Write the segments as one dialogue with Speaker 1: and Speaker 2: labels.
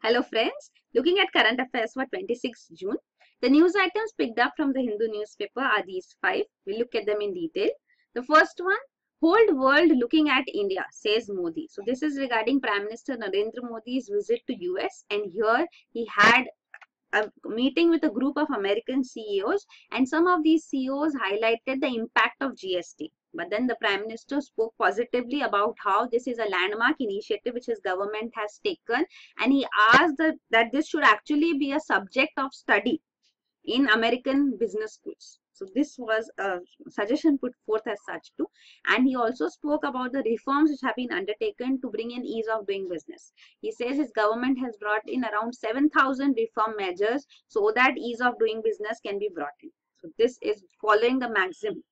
Speaker 1: Hello friends, looking at current affairs for 26 June. The news items picked up from the Hindu newspaper are these 5. We'll look at them in detail. The first one, whole world looking at India, says Modi. So this is regarding Prime Minister Narendra Modi's visit to US, and here he had a meeting with a group of American CEOs, and some of these CEOs highlighted the impact of GST. But then the Prime Minister spoke positively about how this is a landmark initiative which his government has taken, and he asked that this should actually be a subject of study in American business schools. So this was a suggestion put forth as such too. And he also spoke about the reforms which have been undertaken to bring in ease of doing business. He says his government has brought in around 7,000 reform measures so that ease of doing business can be brought in. So this is following the maxim,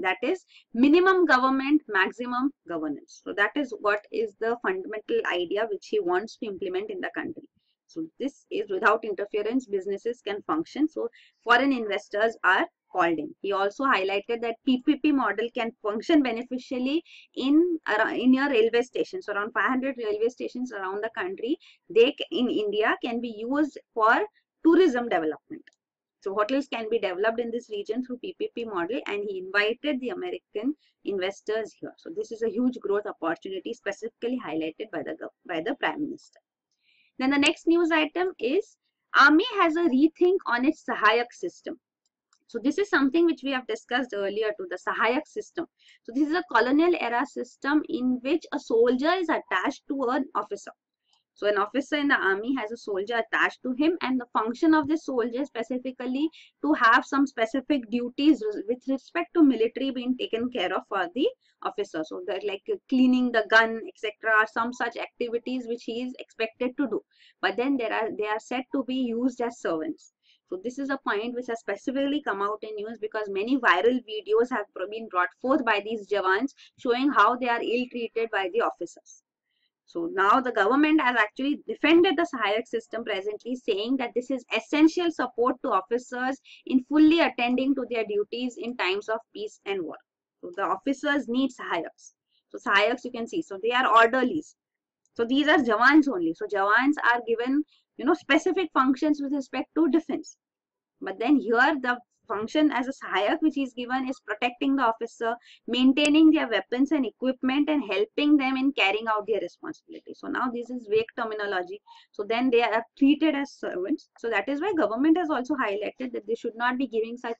Speaker 1: that is minimum government, maximum governance. So that is what is the fundamental idea which he wants to implement in the country. So this is without interference, businesses can function. So foreign investors are called in. He also highlighted that PPP model can function beneficially in your railway stations. Around 500 railway stations around the country, they in India can be used for tourism development. So hotels can be developed in this region through PPP model, and he invited the American investors here. So this is a huge growth opportunity specifically highlighted by the Prime Minister. Then the next news item is Army has a rethink on its Sahayak system. So this is something which we have discussed earlier to the Sahayak system. So this is a colonial era system in which a soldier is attached to an officer. So an officer in the army has a soldier attached to him, and the function of this soldier specifically to have some specific duties with respect to military being taken care of for the officer. So that like cleaning the gun, etc., are some such activities which he is expected to do. But then they are said to be used as servants. So this is a point which has specifically come out in news because many viral videos have been brought forth by these Jawans showing how they are ill-treated by the officers. So now the government has actually defended the Sahayak system presently, saying that this is essential support to officers in fully attending to their duties in times of peace and war. So the officers need Sahayaks. So Sahayaks you can see, so they are orderlies. So these are Jawans only. So Jawans are given, specific functions with respect to defense. But then here the function as a Sahayak which is given is protecting the officer, maintaining their weapons and equipment, and helping them in carrying out their responsibility. So now this is vague terminology. So then they are treated as servants. So that is why government has also highlighted that they should not be given such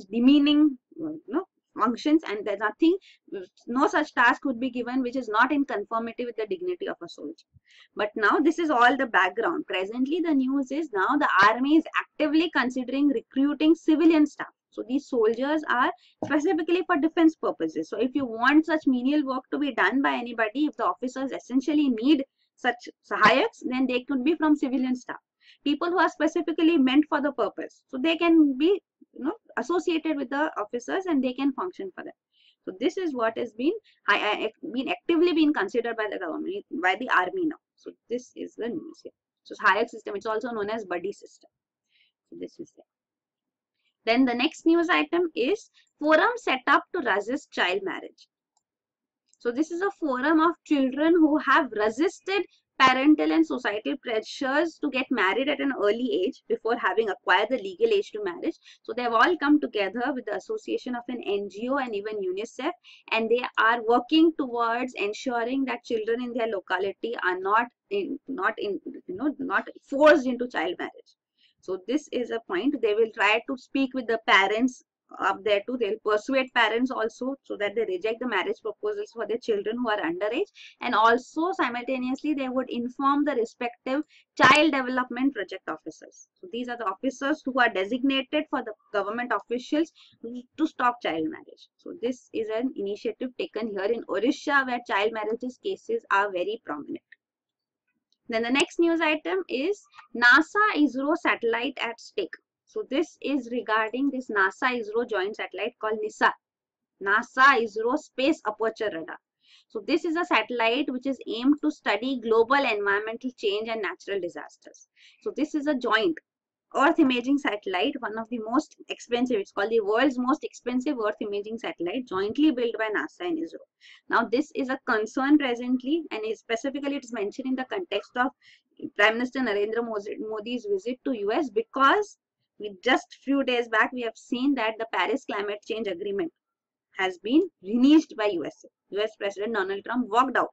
Speaker 1: demeaning functions, and there's no such task would be given which is not in conformity with the dignity of a soldier. But now this is all the background. Presently the news is now the army is actively considering recruiting civilian staff. So these soldiers are specifically for defense purposes. So if you want such menial work to be done by anybody, if the officers essentially need such Sahayaks, then they could be from civilian staff. People who are specifically meant for the purpose. So they can be associated with the officers and they can function for them. So this is what has been actively being considered by the government, by the army now. So this is the news here. So Sahayak system, it's also known as buddy system. So this is there. Then the next news item is forum set up to resist child marriage. So this is a forum of children who have resisted parental and societal pressures to get married at an early age before having acquired the legal age to marriage. So they have all come together with the association of an NGO and even UNICEF, and they are working towards ensuring that children in their locality are not forced into child marriage. So this is a point. They will try to speak with the parents up there too. They'll persuade parents also so that they reject the marriage proposals for their children who are underage, and also simultaneously they would inform the respective child development project officers. So these are the officers who are designated for the government officials to stop child marriage. So this is an initiative taken here in Odisha where child marriages cases are very prominent. Then the next news item is NASA-ISRO satellite at stake. So this is regarding this NASA-ISRO joint satellite called NISAR, NASA-ISRO Space Aperture Radar. So this is a satellite which is aimed to study global environmental change and natural disasters. So this is a joint Earth imaging satellite, one of the most expensive. It's called the world's most expensive Earth imaging satellite, jointly built by NASA and ISRO. Now this is a concern presently, and specifically it is mentioned in the context of Prime Minister Narendra Modi's visit to US, because just few days back we have seen that the Paris Climate Change Agreement has been reneged by USA. US President Donald Trump walked out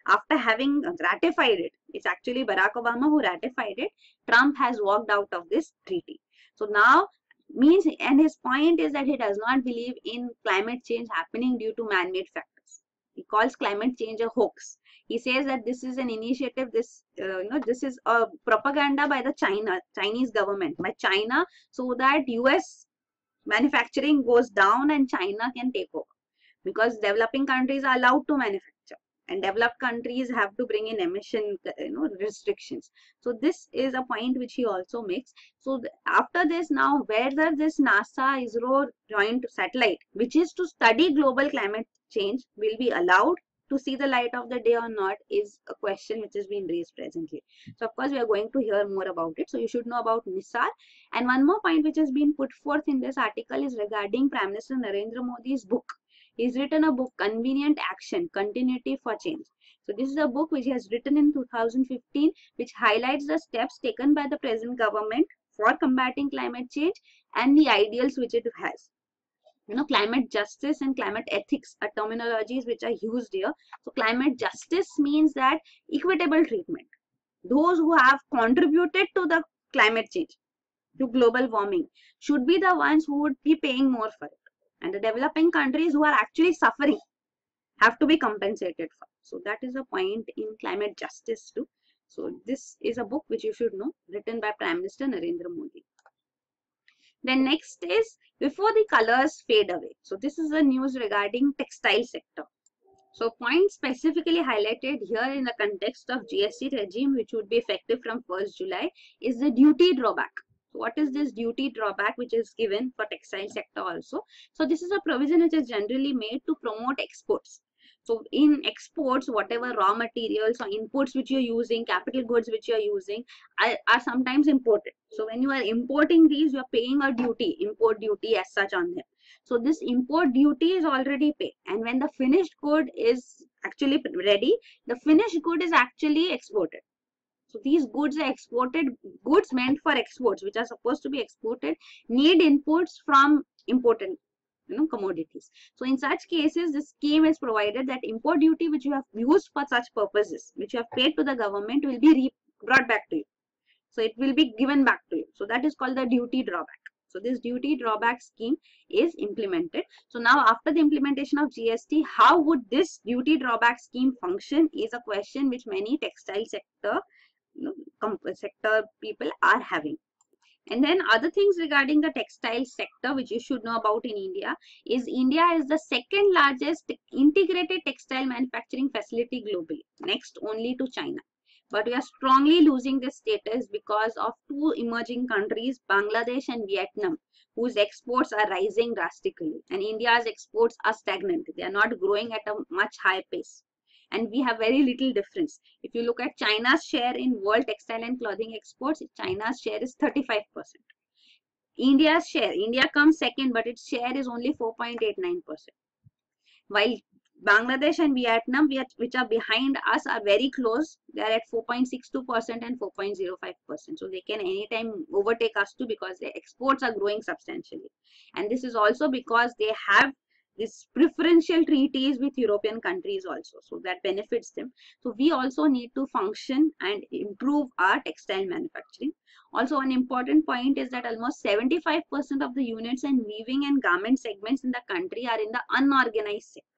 Speaker 1: after having ratified it. It's actually Barack Obama who ratified it. Trump has walked out of this treaty. So now means, and his point is that he does not believe in climate change happening due to man-made factors. He calls climate change a hoax. He says that this is an initiative, this is a propaganda by the Chinese government, by China, so that US manufacturing goes down and China can take over, because developing countries are allowed to manufacture and developed countries have to bring in emission restrictions. So this is a point which he also makes. So after this, now whether this NASA ISRO joint satellite, which is to study global climate change, will be allowed to see the light of the day or not, is a question which is being raised presently. So of course we are going to hear more about it. So you should know about NISAR. And one more point which has been put forth in this article is regarding Prime Minister Narendra Modi's book. He's written a book, Convenient Action, Continuity for Change. So this is a book which he has written in 2015, which highlights the steps taken by the present government for combating climate change and the ideals which it has. Climate justice and climate ethics are terminologies which are used here. So climate justice means that equitable treatment. Those who have contributed to the climate change, to global warming, should be the ones who would be paying more for it. And the developing countries who are actually suffering have to be compensated for. So that is a point in climate justice too. So this is a book which you should know, written by Prime Minister Narendra Modi. Then next is Before the Colors Fade Away. So this is the news regarding textile sector. So point specifically highlighted here in the context of GST regime, which would be effective from 1st July, is the duty drawback. So what is this duty drawback which is given for textile sector also? So this is a provision which is generally made to promote exports. So in exports, whatever raw materials or inputs which you're using, capital goods which you're using are sometimes imported. So when you are importing these, you're paying a duty, import duty as such on them. So this import duty is already paid. And when the finished good is actually ready, the finished good is actually exported. So these goods are exported, goods meant for exports, which are supposed to be exported, need inputs from imported commodities. So in such cases, this scheme is provided that import duty which you have used for such purposes, which you have paid to the government, will be brought back to you. So it will be given back to you. So that is called the duty drawback. So this duty drawback scheme is implemented. So now after the implementation of GST, how would this duty drawback scheme function is a question which many textile sector people are having. And then other things regarding the textile sector which you should know about in India is the second largest integrated textile manufacturing facility globally, next only to China. But we are strongly losing this status because of two emerging countries, Bangladesh and Vietnam, whose exports are rising drastically, and India's exports are stagnant. They are not growing at a much higher pace. And we have very little difference. If you look at China's share in world textile and clothing exports, China's share is 35%. India's share, India comes second, but its share is only 4.89%. While Bangladesh and Vietnam, which are behind us, are very close. They are at 4.62% and 4.05%. So they can anytime overtake us too, because their exports are growing substantially. And this is also because they have this preferential treaties with European countries also, so that benefits them. So we also need to function and improve our textile manufacturing. Also, an important point is that almost 75% of the units and weaving and garment segments in the country are in the unorganized sector.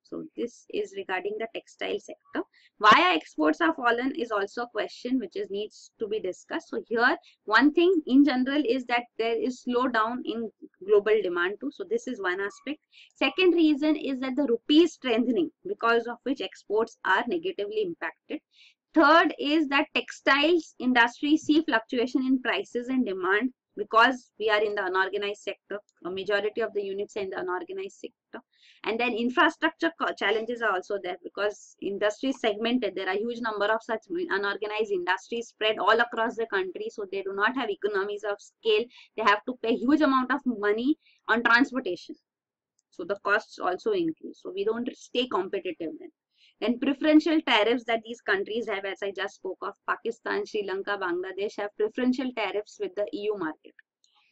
Speaker 1: So this is regarding the textile sector. Why our exports have fallen is also a question which needs to be discussed. So here, one thing in general is that there is slowdown in global demand too. So this is one aspect. Second reason is that the rupee is strengthening, because of which exports are negatively impacted. Third is that textiles industry see fluctuation in prices and demand because we are in the unorganized sector. A majority of the units are in the unorganized sector. And then infrastructure challenges are also there, because industry is segmented. There are huge number of such unorganized industries spread all across the country. So they do not have economies of scale. They have to pay huge amount of money on transportation. So the costs also increase. So we don't stay competitive then. Then preferential tariffs that these countries have, as I just spoke of, Pakistan, Sri Lanka, Bangladesh have preferential tariffs with the EU market.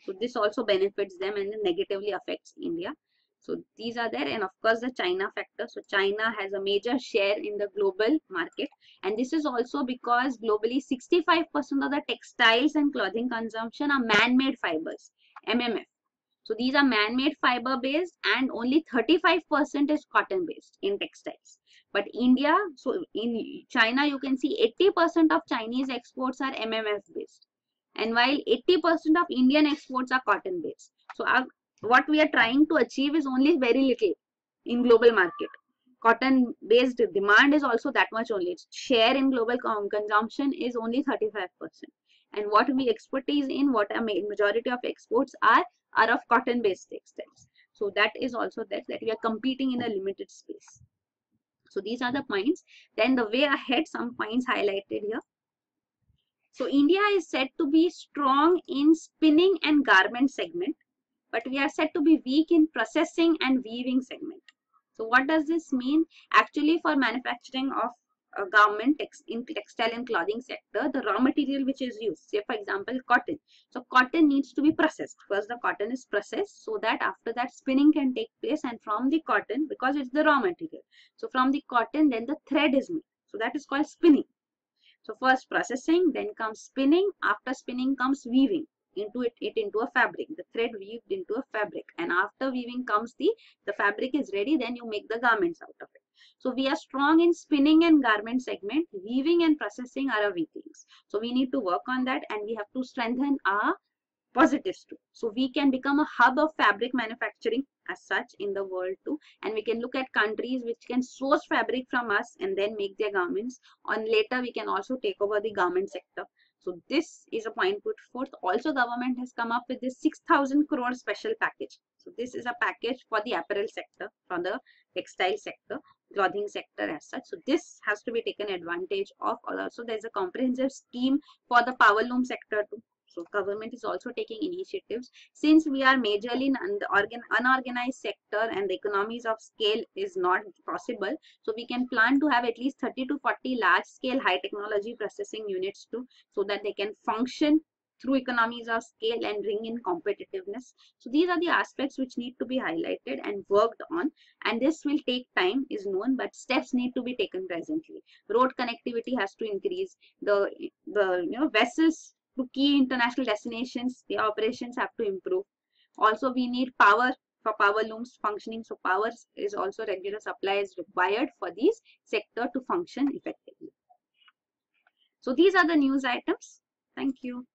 Speaker 1: So this also benefits them and negatively affects India. So these are there, and of course the China factor. So China has a major share in the global market, and this is also because globally 65% of the textiles and clothing consumption are man-made fibers, MMF. So these are man-made fiber based, and only 35% is cotton based in textiles. But India, so in China you can see 80% of Chinese exports are MMF based, and while 80% of Indian exports are cotton based. So what we are trying to achieve is only very little in global market. Cotton based demand is also that much only. Its share in global consumption is only 35%. And what we expertise in, what a majority of exports are of cotton based textiles. So that is also that we are competing in a limited space. So these are the points. Then the way ahead, some points highlighted here. So India is said to be strong in spinning and garment segment, but we are said to be weak in processing and weaving segment. So what does this mean? Actually, for manufacturing of a garment in textile and clothing sector, the raw material which is used, say for example cotton. So cotton needs to be processed. First the cotton is processed, so that after that spinning can take place, and from the cotton, because it's the raw material, so from the cotton then the thread is made. So that is called spinning. So first processing, then comes spinning. After spinning comes weaving into it into a fabric. The thread weaved into a fabric, and after weaving comes the fabric is ready. Then you make the garments out of it. So we are strong in spinning and garment segment. Weaving and processing are our weak links. So we need to work on that, and we have to strengthen our positives too. So we can become a hub of fabric manufacturing as such in the world too, and we can look at countries which can source fabric from us and then make their garments. On later we can also take over the garment sector. So this is a point put forth. Also government has come up with this 6,000 crore special package. So this is a package for the apparel sector, for the textile sector, clothing sector as such. So this has to be taken advantage of. Also there is a comprehensive scheme for the power loom sector too. So government is also taking initiatives. Since we are majorly in the unorganized sector and the economies of scale is not possible, so we can plan to have at least 30 to 40 large scale high technology processing units too, so that they can function through economies of scale and bring in competitiveness. So these are the aspects which need to be highlighted and worked on, and this will take time is known, but steps need to be taken presently. Road connectivity has to increase. The vessels to key international destinations, the operations have to improve. Also, we need power for power looms functioning. So power is also regular supply is required for these sector to function effectively. So these are the news items. Thank you.